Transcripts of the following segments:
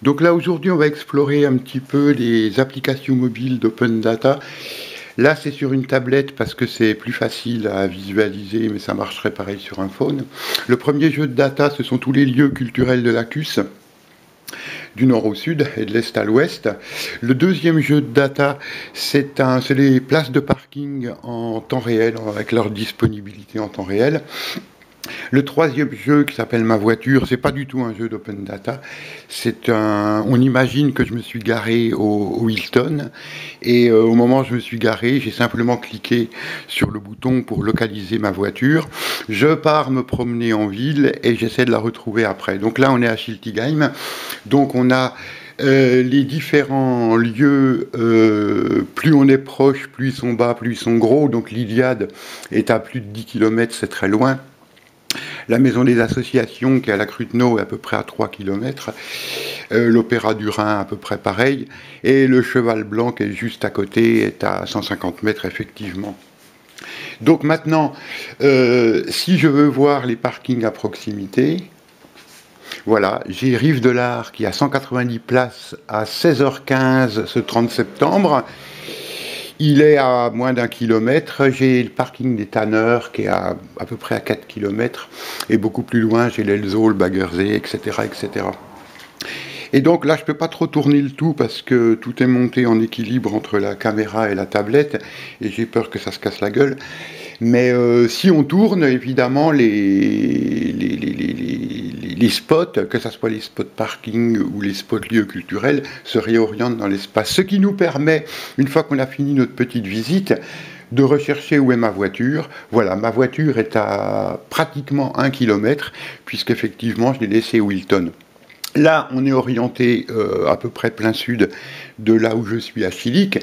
Donc là aujourd'hui on va explorer un petit peu les applications mobiles d'Open Data. Là c'est sur une tablette parce que c'est plus facile à visualiser, mais ça marcherait pareil sur un phone. Le premier jeu de data, ce sont tous les lieux culturels de l'ACUS, du nord au sud et de l'est à l'ouest. Le deuxième jeu de data, c'est les places de parking en temps réel, avec leur disponibilité en temps réel. Le troisième jeu qui s'appelle Ma voiture, c'est pas du tout un jeu d'open data. On imagine que je me suis garé au Hilton et au moment où je me suis garé, j'ai simplement cliqué sur le bouton pour localiser ma voiture. Je pars me promener en ville et j'essaie de la retrouver après. Donc là, on est à Schiltigheim. Donc on a les différents lieux, plus on est proche, plus ils sont bas, plus ils sont gros. Donc l'Iliade est à plus de 10 km, c'est très loin. La maison des associations, qui est à la Cruteno, est à peu près à 3 km. L'Opéra du Rhin, à peu près pareil. Et le Cheval Blanc, qui est juste à côté, est à 150 mètres, effectivement. Donc maintenant, si je veux voir les parkings à proximité, voilà, j'ai Rive de l'Art qui a 190 places à 16h15 ce 30 septembre. Il est à moins d'1 kilomètre. J'ai le parking des Tanneurs qui est à peu près à 4 km. Et beaucoup plus loin, j'ai l'Elzo, le Baggersee, etc., etc. Et donc là, je ne peux pas trop tourner le tout parce que tout est monté en équilibre entre la caméra et la tablette. Et j'ai peur que ça se casse la gueule. Mais si on tourne, évidemment, les spots, que ce soit les spots parking ou les spots lieux culturels, se réorientent dans l'espace. Ce qui nous permet, une fois qu'on a fini notre petite visite, de rechercher où est ma voiture. Voilà, ma voiture est à pratiquement 1 km, puisqu'effectivement, je l'ai laissée au Hilton. Là, on est orienté à peu près plein sud de là où je suis à Schillig.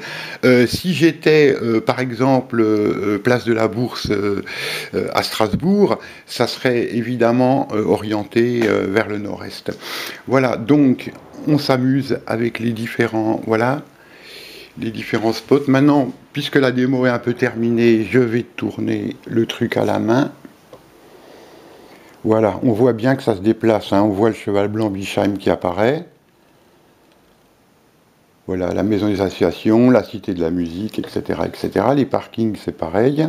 Si j'étais, par exemple, place de la Bourse à Strasbourg, ça serait évidemment orienté vers le nord-est. Voilà, donc on s'amuse avec les différents spots. Maintenant, puisque la démo est un peu terminée, je vais tourner le truc à la main. Voilà, on voit bien que ça se déplace, hein. On voit le cheval blanc Bischheim qui apparaît. Voilà, la maison des associations, la cité de la musique, etc., etc. Les parkings, c'est pareil.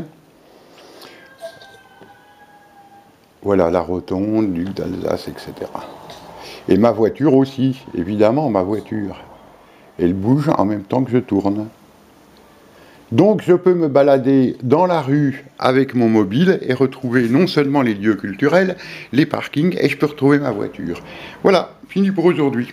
Voilà, la rotonde, Duc d'Alsace, etc. Et ma voiture aussi, évidemment, ma voiture. Elle bouge en même temps que je tourne. Donc je peux me balader dans la rue avec mon mobile et retrouver non seulement les lieux culturels, les parkings, et je peux retrouver ma voiture. Voilà, fini pour aujourd'hui.